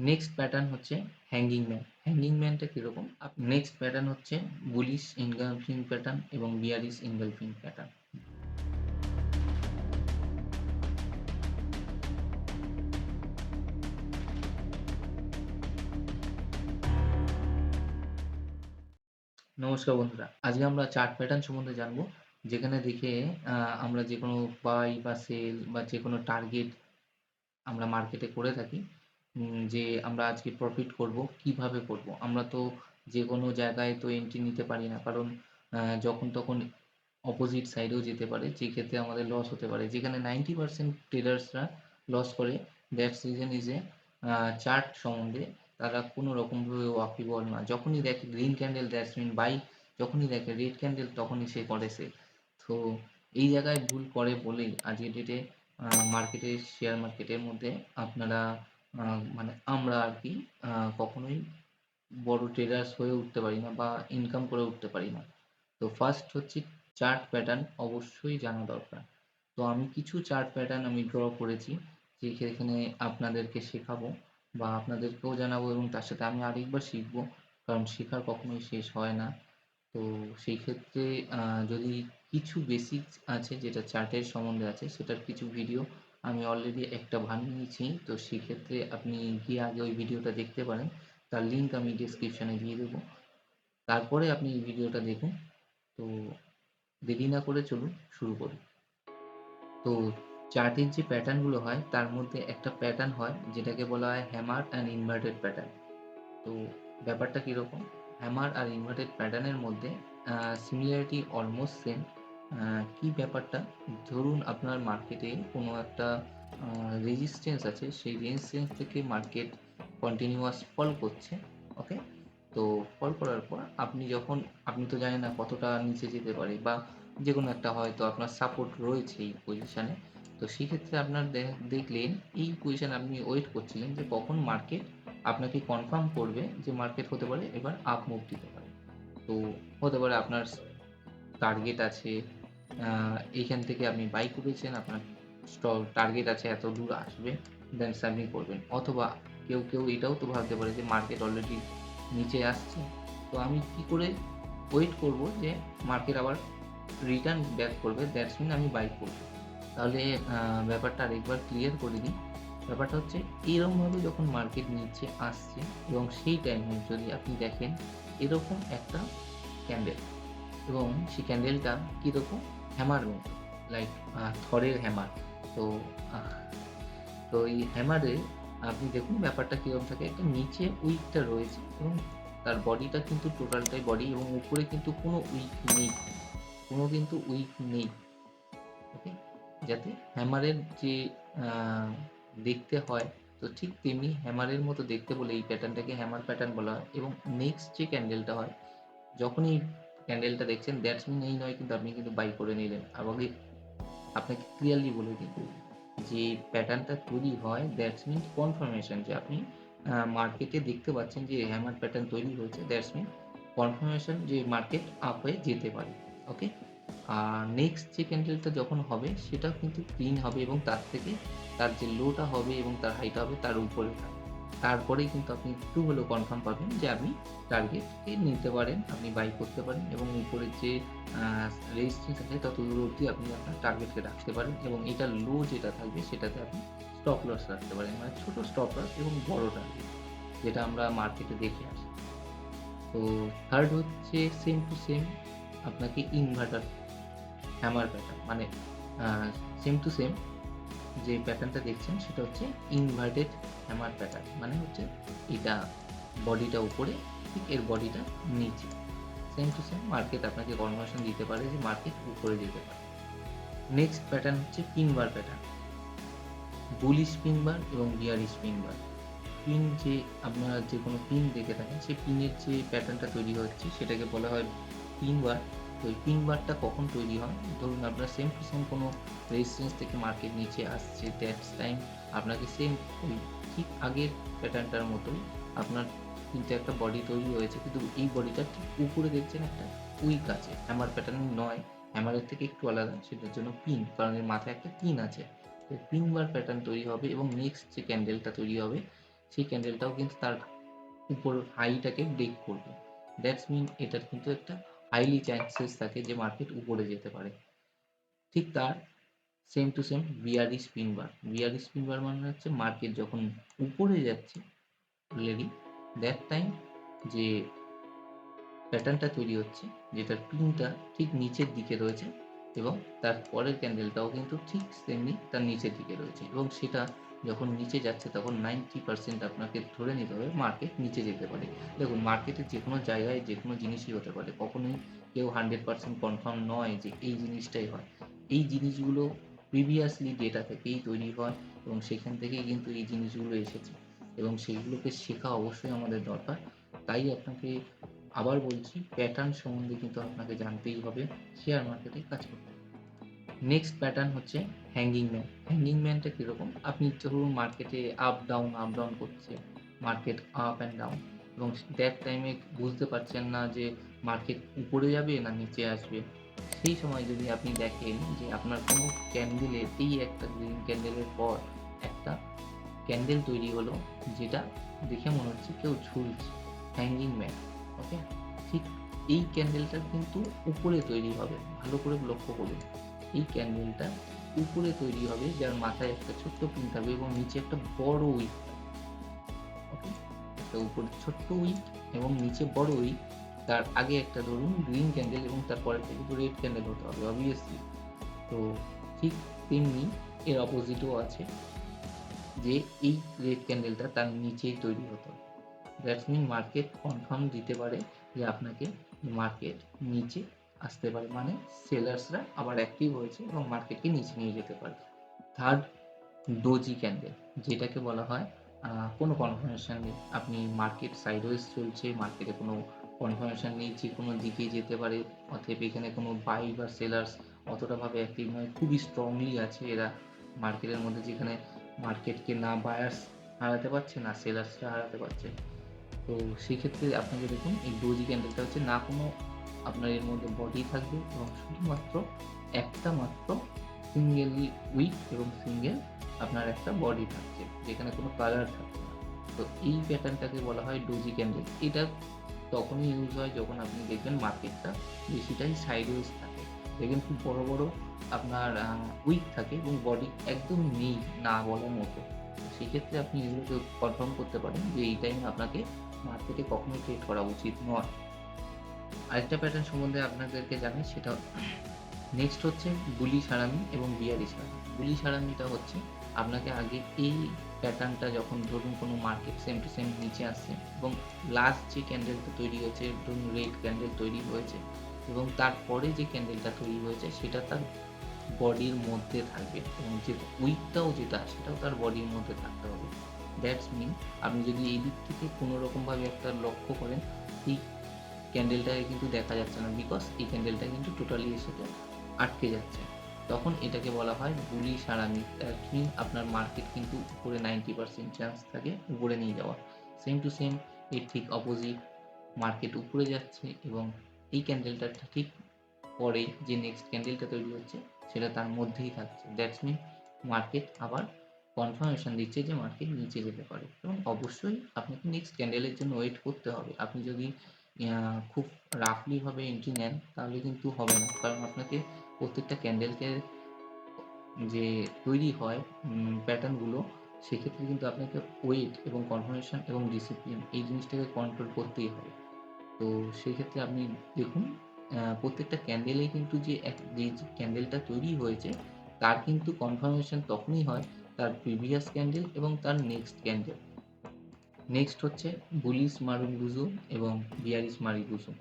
Next pattern হচ্ছে hanging man. Hanging ম্যানটা কীরকম? Next pattern হচ্ছে বুলিশ এনগালফিং প্যাটার্ন এবং বিয়ারিশ এনগালফিং প্যাটার্ন। নমস্কার বন্ধুরা, আজকে আমরা চার্ট প্যাটার্ন সম্বন্ধে জানবো, যেখানে দেখে আমরা যে কোনো বাই বা সেল বা যে কোনো টার্গেট আমরা মার্কেটে করে থাকি, যে আমরা আজকে প্রফিট করব, কিভাবে করব। আমরা তো যে কোনো জায়গায় তো এন্ট্রি নিতে পারি না, কারণ যখন তখন অপোজিট সাইডেও যেতে পারে, যেক্ষেত্রে আমাদের লস হতে পারে। যেখানে 90% ট্রেডার্সরা লস করে, that's reason is a chart সম্বন্ধে তারা কোনো রকমভাবে ওয়াকিবহাল না। যখনই দেখে green candle that's mean buy, যখনই দেখে রেড ক্যান্ডেল তখনই সে করে সেল। তো এই জায়গায় ভুল করে বলেই আজকের ডেটে মার্কেটে, শেয়ার মার্কেটের মধ্যে আপনারা মানে আমরা আর কি কখনোই বড় ট্রেডার্স হয়ে উঠতে পারি না বা ইনকাম করে উঠতে পারি না। তো ফার্স্ট হচ্ছে চার্ট প্যাটার্ন অবশ্যই জানা দরকার। তো আমি কিছু চার্ট প্যাটার্ন আমি ড্র করেছি, যেখানে আপনাদেরকে শেখাবো বা আপনাদেরকেও জানাবো, এবং তার সাথে আমি আরেকবার শিখবো, কারণ শেখার কখনোই শেষ হয় না। তো সেই ক্ষেত্রে যদি কিছু বেসিক্স আছে যেটা চার্টের সম্বন্ধে আছে, সেটার কিছু ভিডিও আমি অলরেডি একটা বানিয়েছি। তো সেক্ষেত্রে আপনি গিয়ে আগে ওই ভিডিওটা দেখতে পারেন, তার লিঙ্ক আমি ডেসক্রিপশানে দিয়ে দেবো। তারপরে আপনি এই ভিডিওটা দেখুন। তো দেরি না করে চলুন শুরু করি। তো চার্টের যে প্যাটার্নগুলো হয় তার মধ্যে একটা প্যাটার্ন হয় যেটাকে বলা হয় হ্যামার অ্যান্ড ইনভার্টেড প্যাটার্ন। তো ব্যাপারটা কীরকম? হ্যামার আর ইনভার্টেড প্যাটার্নের মধ্যে সিমিলারিটি অলমোস্ট সেম। কী ব্যাপারটা? ধরুন আপনার মার্কেটে কোনো একটা রেজিস্ট্যান্স আছে, সেই রেজিস্ট্যান্স থেকে মার্কেট কন্টিনিউয়াস ফল করছে। ওকে, তো ফল করার পর আপনি তো জানেন না কতটা নিচে যেতে পারে, বা যে কোনো একটা হয়তো আপনার সাপোর্ট রয়েছে এই পজিশানে। তো সেক্ষেত্রে আপনার দেখলেন এই পজিশানে আপনি ওয়েট করছিলেন যে কখন মার্কেট আপনাকে কনফার্ম করবে যে মার্কেট হতে পারে এবার আপ মুভ দিতে পারে। তো হতে পারে আপনার টার্গেট আছে, এইখান থেকে আপনি বাই করেছেন, আপনার টার্গেট আছে এত দূর আসবে, দেন আপনি করবেন। অথবা কেউ এটাও তো ভাবতে পারে যে মার্কেট অলরেডি নিচে আসছে, তো আমি কি করে ওয়েট করব যে মার্কেট আবার রিটার্ন ব্যাক করবে, দ্যাটস মিন আমি বাই করব। তাহলে ব্যাপারটা আরেকবার ক্লিয়ার করে দিই। ব্যাপারটা হচ্ছে এরকমভাবে যখন মার্কেট নিচে আসছে এবং সেই টাইমে যদি আপনি দেখেন এরকম একটা ক্যান্ডেল, এবং সেই ক্যান্ডেলটা কীরকম? হ্যামার মতো, লাইক থরের হ্যামার। তো আহ, তো এই হ্যামারে আপনি দেখুন ব্যাপারটা কীরকম থাকে, একটা নিচে উইকটা রয়েছে এবং তার বডিটা কিন্তু টোটালটাই বডি, এবং উপরে কিন্তু কোনো উইক নেই, কোনো কিন্তু উইক নেই। ওকে, যাতে হ্যামারের যে আহ, দেখতে হয়, তো ঠিক তেমনি হ্যামারের মতো দেখতে বলে এই প্যাটার্নটাকে হ্যামার প্যাটার্ন বলা হয়। এবং নেক্সট যে ক্যান্ডেলটা হয়, যখনই ক্যান্ডেলটা দেখছেন দ্যাটস মিন এই নয় কিন্তু আপনি কিন্তু বাই করে নিলেন। আগে আপনাকে ক্লিয়ারলি বলে দিই, যে প্যাটার্নটা তৈরি হয় দ্যাটস মিন কনফার্মেশন, যে আপনি মার্কেটে দেখতে পাচ্ছেন যে হ্যামার প্যাটার্ন তৈরি হয়েছে, দ্যাটস মিন কনফার্মেশন যে মার্কেট আপ হয়ে যেতে পারে। ওকে, আর নেক্সট যে ক্যান্ডেলটা যখন হবে সেটাও কিন্তু ক্লিন হবে, এবং তার থেকে তার যে লোটা হবে এবং তার হাইটা হবে তার উপরে থাকবে। তারপরেই কিন্তু আপনি একটু হলেও কনফার্ম পাবেন যে আপনি টার্গেটকে নিতে পারেন, আপনি বাই করতে পারেন, এবং উপরের যে রেজিস্ট্যান্স আছে তত দূর অবধি আপনি আপনার টার্গেটকে রাখতে পারেন, এবং এটা লো যেটা থাকবে সেটাতে আপনি স্টপ লস রাখতে পারেন, মানে ছোট স্টপ লস এবং বড় টার্গেট, যেটা আমরা মার্কেটে দেখে আসি। তো থার্ড হচ্ছে সেম টু সেম আপনাকে ইনভার্টার হ্যামার প্যাটার্ন, মানে সেম টু সেম যে প্যাটার্নটা দেখছেন সেটা হচ্ছে ইনভার্টেড হ্যামার প্যাটার্ন, মানে হচ্ছে এটা বডিটা উপরে, ঠিক এর বডিটা নিচে। সেম টু সেম মার্কেট আপনাকে কনফার্মেশন দিতে পারে যে মার্কেট উপরে যেতে পারে। নেক্সট প্যাটার্ন হচ্ছে পিন বার প্যাটার্ন, বুলিশ পিন বার এবং বিয়ারিশ পিন বার। পিন, যে আপনারা যে কোনো পিন দেখে থাকেন, সেই পিনের যে প্যাটার্নটা তৈরি হচ্ছে সেটাকে বলা হয় পিন বার। তো এই পিন বারটা কখন তৈরি হয়? ধরুন আপনার সেম টু সেম কোনো রেজিস্ট্যান্স থেকে মার্কেট নিচে আসছে, দ্যাটস টাইম আপনাকে সেম ওই ঠিক আগের প্যাটার্নটার মতোই আপনার কিন্তু একটা বডি তৈরি হয়েছে, কিন্তু এই বডিটার ঠিক উপরে দেখছেন একটা উইক আছে, হ্যামার প্যাটার্ন নয়, হ্যামারের থেকে একটু আলাদা, সেটার জন্য পিন, কারণ এর মাথায় একটা পিন আছে। তো পিন বার প্যাটার্ন তৈরি হবে, এবং নেক্সট যে ক্যান্ডেলটা তৈরি হবে সেই ক্যান্ডেলটাও কিন্তু তার উপর হাইটাকে ব্রেক করবে। দ্যাটস মিন এটার কিন্তু একটা হাইলি চান্সেস থাকে যে মার্কেট উপরে যেতে পারে। ঠিক তার সেম টু সেম বিআরই স্পিন বার। বিআরই স্পিন বার মানে হচ্ছে মার্কেট যখন উপরে যাচ্ছে অলরেডি, দ্যাট টাইম যে প্যাটার্নটা তৈরি হচ্ছে, যেটার পিনটা ঠিক নিচের দিকে রয়েছে এবং তার পরের ক্যান্ডেলটাও কিন্তু ঠিক সেমনি তার নিচের দিকে রয়েছে, এবং সেটা যখন নিচে যাচ্ছে তখন 90% আপনাকে ধরে নিতে হবে মার্কেট নিচে যেতে পারে। দেখুন, মার্কেটের যে কোনো জায়গায় যে কোনো জিনিসই হতে পারে, কখনোই কেউ 100% কনফার্ম নয় যে এই জিনিসটাই হয়। এই জিনিসগুলো প্রিভিয়াসলি ডেটা থেকেই তৈরি হয় এবং সেখান থেকেই কিন্তু এই জিনিসগুলো এসেছে এবং সেইগুলোকে শেখা অবশ্যই আমাদের দরকার। তাই আপনাকে আবার বলছি, প্যাটার্ন সম্বন্ধে কিন্তু আপনাকে জানতেই হবে শেয়ার মার্কেটে কাজ করতে। নেক্সট প্যাটার্ন হচ্ছে হ্যাঙ্গিং ম্যান। হ্যাঙ্গিং ম্যানটা কীরকম? আপনি ধরুন মার্কেটে আপ ডাউন করছে, মার্কেট আপ অ্যান্ড ডাউন, এবং দ্যাট টাইমে বুঝতে পারছেন না যে মার্কেট উপরে যাবে না নিচে আসবে। সেই সময় যদি আপনি দেখেন যে আপনার কোনো ক্যান্ডেলের, এই একটা গ্রিন ক্যান্ডেলের পর একটা ক্যান্ডেল তৈরি হলো যেটা দেখে মনে হচ্ছে কেউ ঝুলছে, হ্যাঙ্গিং ম্যান। ওকে, ঠিক এই ক্যান্ডেলটা কিন্তু উপরে তৈরি হবে, ভালো করে লক্ষ্য করুন। এই ক্যান্ডেলটা উপরে তৈরি হবে, যার মাথায় একটা ছোট্ট পিন থাকবে এবং নিচে একটা বড় উইক। ওকে, একটা উপরে ছোট্ট উইক এবং নিচে বড় উইক। তার আগে একটা ধরুন গ্রিন ক্যান্ডেল এবং তারপরে কিন্তু রেড ক্যান্ডেল হতে হবে অবভিয়াসলি। তো ঠিক তেমনি এর অপোজিটও আছে, যে এই রেড ক্যান্ডেলটা তার নিচেই তৈরি হতো। দ্যাটস মিন মার্কেট কনফার্ম দিতে পারে যে আপনাকে মার্কেট নিচে আসতে পারে, মানে সেলার্সরা আবার অ্যাক্টিভ হয়েছে এবং মার্কেটকে নিচে নিয়ে যেতে পারে। থার্ড, ডোজি ক্যান্ডেল, যেটাকে বলা হয় কোনো কনফার্মেশন নেই, আপনি মার্কেট সাইডওয়েজ চলছে, মার্কেটে কোনো কনফার্মেশন নেই, যে কোনো দিকে যেতে পারে, অতএব এখানে কোনো বাই বা সেলার্স অতটাভাবে অ্যাক্টিভ নয়, খুবই স্ট্রংলি আছে এরা মার্কেটের মধ্যে, যেখানে মার্কেটকে না বায়ার্স হারাতে পারছে না সেলার্সরা হারাতে পারছে। তো সেক্ষেত্রে আপনাকে দেখুন, এই ডোজি ক্যান্ডেলটা হচ্ছে না কোনো আপনার এর মধ্যে বডি থাকবে এবং শুধুমাত্র একটা মাত্র সিঙ্গেল উইক এবং সিঙ্গেল আপনার একটা বডি থাকছে, যেখানে কোনো কালার থাকছে না। তো এই প্যাটার্নটাকে বলা হয় ডোজি ক্যান্ডেল। এটা তখনই ইউজ হয় যখন আপনি দেখবেন মার্কেটটা বেশিটাই সাইডওয়েজ থাকে, দেখবেন খুব বড় বড় আপনার উইক থাকে এবং বডি একদম নেই না বলার মতো। সেক্ষেত্রে আপনি এগুলোকে কনফার্ম করতে পারেন যে এই টাইমে আপনাকে মার্কেটে কখনোই ট্রেড করা উচিত নয়। আরেকটা প্যাটার্ন সম্বন্ধে আপনাদেরকে জানাই, সেটা নেক্সট হচ্ছে বুলিশ হারামি এবং বিয়ারিশ হারামি। বুলিশ হারামিটা হচ্ছে আপনাকে আগে এই প্যাটার্নটা যখন ধরুন কোনো মার্কেট সেম টু সেম নিচে আসছে এবং লাস্ট যে ক্যান্ডেলটা তৈরি হয়েছে, ধরুন রেড ক্যান্ডেল তৈরি হয়েছে এবং তারপরে যে ক্যান্ডেলটা তৈরি হয়েছে সেটা তার বডির মধ্যে থাকবে এবং যে উইকটাও যেটা সেটাও তার বডির মধ্যে থাকতে হবে। দ্যাটস মিন আপনি যদি এই দিক থেকে কোনো রকমভাবে একটা লক্ষ্য করেন, এই ক্যান্ডেলটাকে কিন্তু দেখা যাচ্ছে না, বিকজ এই ক্যান্ডেলটা কিন্তু টোটালি এসে আটকে যাচ্ছে। তখন এটাকে বলা হয় বুলিশ হারামি। দ্যাট মিন আপনার মার্কেট কিন্তু উপরে 90% চান্স থাকে উপরে নিয়ে যাওয়া। সেম টু সেম এর ঠিক অপোজিট, মার্কেট উপরে যাচ্ছে এবং এই ক্যান্ডেলটার ঠিক পরে যে নেক্সট ক্যান্ডেলটা তৈরি হচ্ছে সেটা তার মধ্যেই থাকছে। দ্যাটস মিন মার্কেট আবার কনফার্মেশন দিচ্ছে যে মার্কেট নিচে যেতে পারে, এবং অবশ্যই আপনাকে নেক্সট ক্যান্ডেলের জন্য ওয়েট করতে হবে। আপনি যদি খুব রাফলিভাবে এন্ট্রি নেন তাহলে কিন্তু হবে না, কারণ আপনাকে প্রত্যেকটা ক্যান্ডেলকে যে তৈরি হয় প্যাটার্নগুলো, সেক্ষেত্রে কিন্তু আপনাকে ওয়েট এবং কনফার্মেশন এবং ডিসিপ্লিন এই জিনিসটাকে কন্ট্রোল করতেই হবে। তো সেক্ষেত্রে আপনি দেখুন, প্রত্যেকটা ক্যান্ডেলেই কিন্তু যে ক্যান্ডেলটা তৈরি হয়েছে তার কিন্তু কনফার্মেশন তখনই হয় তার প্রিভিয়াস ক্যান্ডেল এবং তার নেক্সট ক্যান্ডেল। নেক্সট হচ্ছে বুলিশ মারুবুজু এবং বিয়ারিশ মারিবুজু।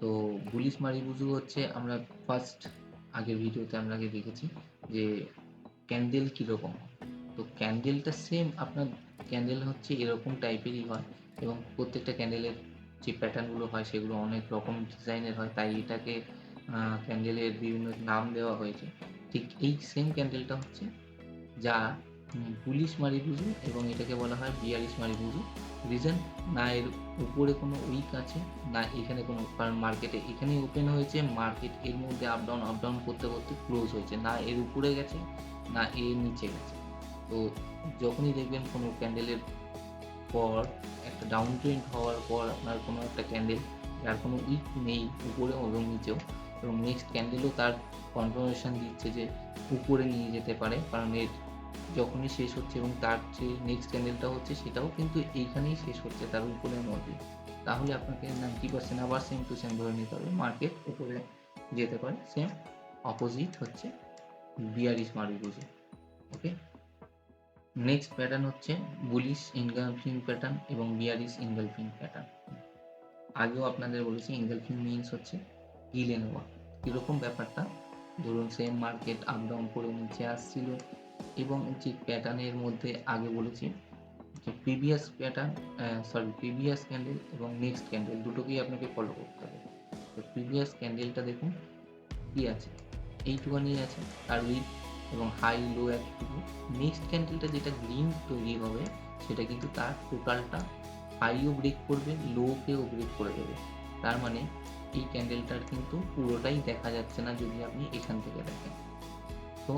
তো বুলিশ মারিবুজু হচ্ছে আমরা ফার্স্ট আগের ভিডিওতে আমরা আগে দেখেছি যে ক্যান্ডেল কীরকম। তো ক্যান্ডেলটা সেম আপনার ক্যান্ডেল হচ্ছে এরকম টাইপেরই হয় এবং প্রত্যেকটা ক্যান্ডেলের যে প্যাটার্নগুলো হয় সেগুলো অনেক রকম ডিজাইনের হয়, তাই এটাকে ক্যান্ডেলের বিভিন্ন নাম দেওয়া হয়েছে। ঠিক এই সেম ক্যান্ডেলটা হচ্ছে যা বুলিশ মারিবুজু এবং এটাকে বলা হয় বিয়ারিশ মারিবুজু। রিজন, না এর উপরে কোনো উইক আছে, না এখানে কোনো, কারণ মার্কেটে এখানে ওপেন হয়েছে, মার্কেট এর মধ্যে আপ ডাউন করতে করতে ক্লোজ হয়েছে, না এর উপরে গেছে না এর নিচে গেছে। তো যখনই দেখবেন কোনো ক্যান্ডেলের পর একটা ডাউন ট্রেন্ড হওয়ার পর আপনার কোনো একটা ক্যান্ডেল যার কোনো উইক নেই উপরেও এবং নিচেও, এবং নেক্সট ক্যান্ডেলও তার কনফার্মেশন দিচ্ছে যে উপরে নিয়ে যেতে পারে, কারণ এর যখনই শেষ হচ্ছে এবং তার যে নেক্সট ক্যান্ডেলটা হচ্ছে সেটাও কিন্তু এইখানেই শেষ হচ্ছে তার উপরের মধ্যে, তাহলে আপনাকে 90% আবার সেম টু সেম ধরে নিতে হবে মার্কেট উপরে যেতে পারে। সেম অপোজিট হচ্ছে বিয়ারিশ মার্কেট। ওকে, নেক্সট প্যাটার্ন হচ্ছে বুলিশ ইনগালফিং প্যাটার্ন এবং বিয়ারিশ ইনগালফিং প্যাটার্ন। আগেও আপনাদের বলেছি ইনগালফিং মিনস হচ্ছে গিলে নেওয়া। কীরকম ব্যাপারটা, ধরুন সেম মার্কেট আপ ডাউন করে নিচে আসছিল এবং যে প্যাটার্নের মধ্যে আগে বলেছি যে প্রিভিয়াস ক্যান্ডেল এবং নেক্সট ক্যান্ডেল দুটোকেই আপনাকে ফলো করতে হবে। তো প্রিভিয়াস ক্যান্ডেলটা দেখুন কি আছে, এইটুখানি আছে আর উইক এবং হাই লো একটুকু। নেক্সট ক্যান্ডেলটা যেটা গ্রিন তৈরি হবে সেটা কিন্তু তার টোটালটা হাইও ব্রেক করবে, লোকেও ব্রেক করে দেবে। তার মানে এই ক্যান্ডেলটার কিন্তু পুরোটাই দেখা যাচ্ছে না যদি আপনি এখান থেকে দেখেন। তো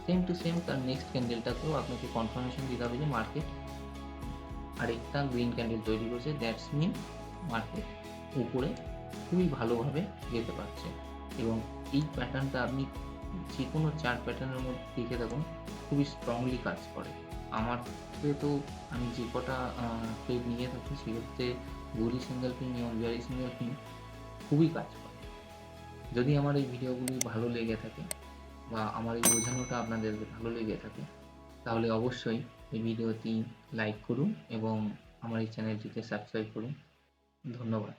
সেম টু সেম তার নেক্সট ক্যান্ডেলটাকেও আপনাকে কনফার্মেশন দিতে হবে যে মার্কেট আরেকটা গ্রিন ক্যান্ডেল তৈরি করেছে, দ্যাটস মিন মার্কেট উপরে খুবই ভালোভাবে যেতে পারছে। এবং এই প্যাটার্নটা আপনি যে কোনো চার্ট প্যাটার্নের মধ্যে দেখে থাকুন খুবই স্ট্রংলি কাজ করে। আমার তো আমি যে কটা ট্রেড নিয়ে থাকি সেক্ষেত্রে বুলিশ ইনগালফিং এবং বিয়ারিশ ইনগালফিং খুবই কাজ করে। যদি আমার এই ভিডিওগুলি ভালো লেগে থাকে বা আমার এই বোঝানোটা আপনাদের ভালো লেগে থাকে তাহলে অবশ্যই এই ভিডিওটি লাইক করুন এবং আমার এই চ্যানেলটিকে সাবস্ক্রাইব করুন। ধন্যবাদ।